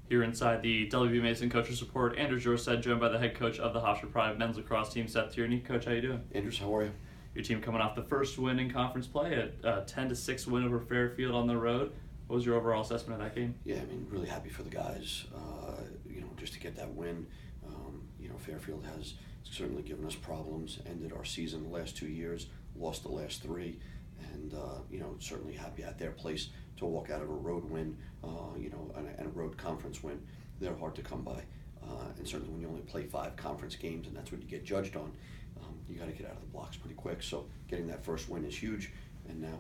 Here inside the W. Mason Coaches Report, Andrew Jorset, joined by the head coach of the Hofstra Pride men's lacrosse team, Seth Tierney. Coach, how you doing? Andrews, how are you? Your team coming off the first win in conference play, a 10-6 win over Fairfield on the road. What was your overall assessment of that game? Yeah, I mean, really happy for the guys, just to get that win. Fairfield has certainly given us problems, ended our season the last 2 years, lost the last 3, and, certainly happy at their place to walk out of a road win, and a road conference win. They're hard to come by, and certainly when you only play 5 conference games and that's what you get judged on, you got to get out of the blocks pretty quick. So getting that first win is huge, and now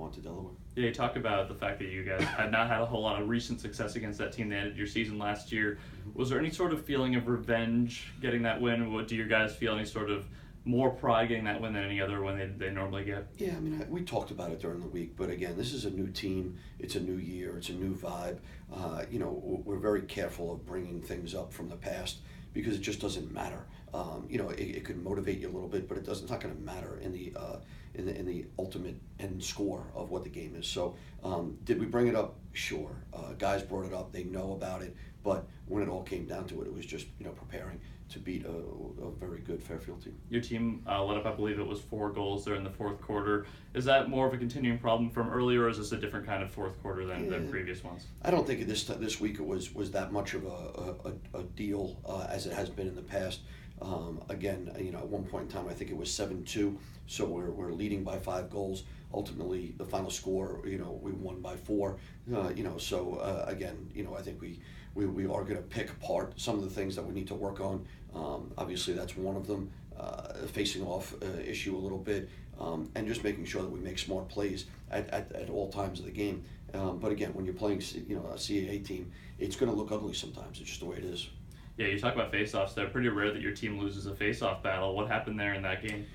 on to Delaware. Yeah, you talk about the fact that you guys had not had a whole lot of recent success against that team that ended your season last year. Was there any sort of feeling of revenge getting that win? What do you guys feel, any sort of more pride getting that win than any other win they normally get? Yeah, I mean, we talked about it during the week, but again, this is a new team. It's a new year. It's a new vibe. We're very careful of bringing things up from the past because it just doesn't matter. It could motivate you a little bit, but it's not going to matter in the ultimate end score of what the game is. So, did we bring it up? Sure. Guys brought it up. They know about it. But when it all came down to it, it was just preparing to beat a very good Fairfield team. Your team let up, I believe it was 4 goals there in the fourth quarter. Is that more of a continuing problem from earlier, or is this a different kind of fourth quarter than previous ones? I don't think this week it was that much of a deal as it has been in the past. Again, at one point in time, I think it was 7-2, so we're leading by 5 goals. Ultimately, the final score, we won by 4. Again, I think we are going to pick apart some of the things that we need to work on. Obviously, that's one of them, facing off issue a little bit, and just making sure that we make smart plays at all times of the game. But again, when you're playing a CAA team, it's going to look ugly sometimes. It's just the way it is. Yeah, you talk about face-offs. They're pretty rare that your team loses a face-off battle. What happened there in that game?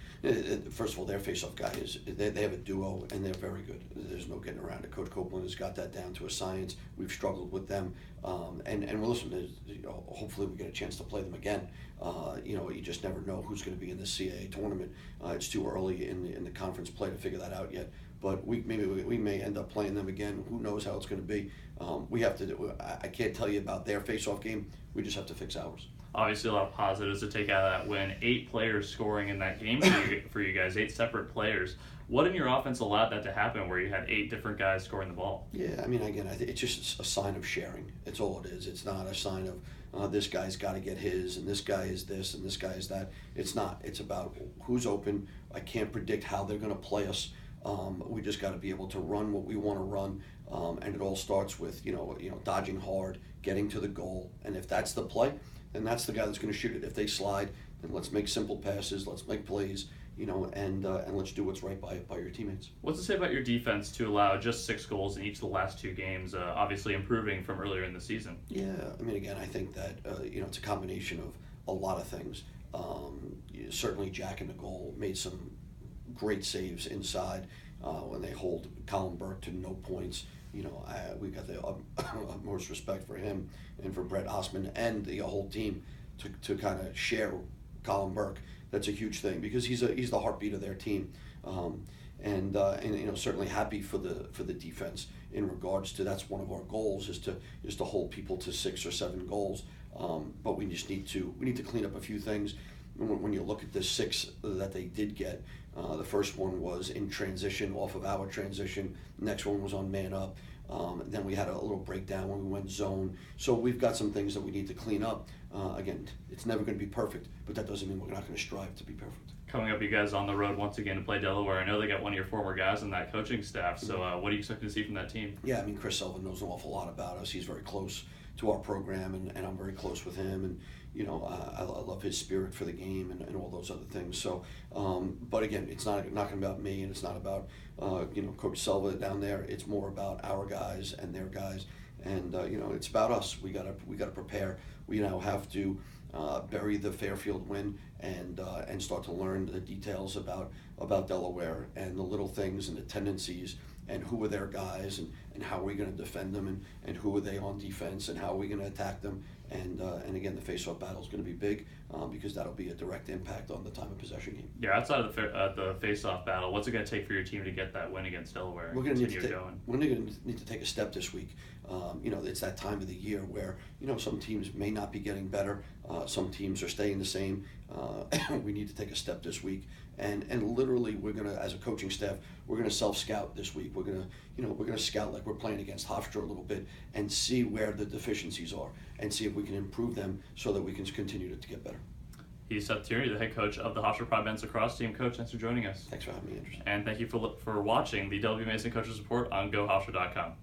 First of all, their face-off guy they have a duo, and they're very good. There's no getting around it. Coach Copeland has got that down to a science. We've struggled with them, and we'll listen. Hopefully, we get a chance to play them again. You just never know who's going to be in the CAA tournament. It's too early in the conference play to figure that out yet. But we may end up playing them again. Who knows how it's going to be? We have to. I can't tell you about their face-off game. We just have to fix ours. Obviously, a lot of positives to take out of that win. 8 players scoring in that game for you guys, 8 separate players. What in your offense allowed that to happen, where you had 8 different guys scoring the ball? Yeah, I mean, again, I think it's just a sign of sharing. It's all it is. It's not a sign of this guy's got to get his, and this guy is this, and this guy is that. It's not. It's about who's open. I can't predict how they're going to play us. We just got to be able to run what we want to run, and it all starts with dodging hard, getting to the goal, and if that's the play, then that's the guy that's going to shoot it. If they slide, then let's make simple passes, let's make plays, and let's do what's right by your teammates. What's it say about your defense to allow just 6 goals in each of the last 2 games? Obviously improving from earlier in the season. Yeah, I mean, again, I think that it's a combination of a lot of things. Certainly, Jack in the goal made some great saves inside when they hold Colin Burke to no points. We got the utmost respect for him and for Brett Osman and the whole team to kind of share Colin Burke. That's a huge thing because he's the heartbeat of their team, and certainly happy for the defense in regards to that's one of our goals is to hold people to 6 or 7 goals. But we just need to clean up a few things. When you look at the 6 that they did get, the first one was in transition off of our transition. The next one was on man up. Then we had a little breakdown when we went zone. So we've got some things that we need to clean up. Again, it's never going to be perfect, but that doesn't mean we're not going to strive to be perfect. Coming up, you guys on the road once again to play Delaware. I know they got one of your former guys on that coaching staff. So what do you expect to see from that team? Yeah, I mean, Chris Sullivan knows an awful lot about us. He's very close to our program, and I'm very close with him. And I love his spirit for the game and all those other things. So, but again, it's not going to be about me, and it's not about Coach Silva down there. It's more about our guys and their guys, and it's about us. We gotta prepare. We now have to bury the Fairfield win and start to learn the details about Delaware and the little things and the tendencies and who are their guys and how are we going to defend them and who are they on defense and how are we going to attack them And again, the face-off battle is going to be big because that'll be a direct impact on the time of possession game. Yeah, outside of the face-off battle, what's it going to take for your team to get that win against Delaware? We're going to need to take a step this week. It's that time of the year where some teams may not be getting better, some teams are staying the same. We need to take a step this week, and literally we're going to, as a coaching staff, we're going to self-scout this week. We're going to scout like we're playing against Hofstra a little bit and see where the deficiencies are and see if we can improve them so that we can continue to get better. He's Seth Tierney, the head coach of the Hofstra Pride men's lacrosse team. Coach, thanks for joining us. Thanks for having me, Andrew. And thank you for watching the W Mason Coaches Report on GoHofstra.com.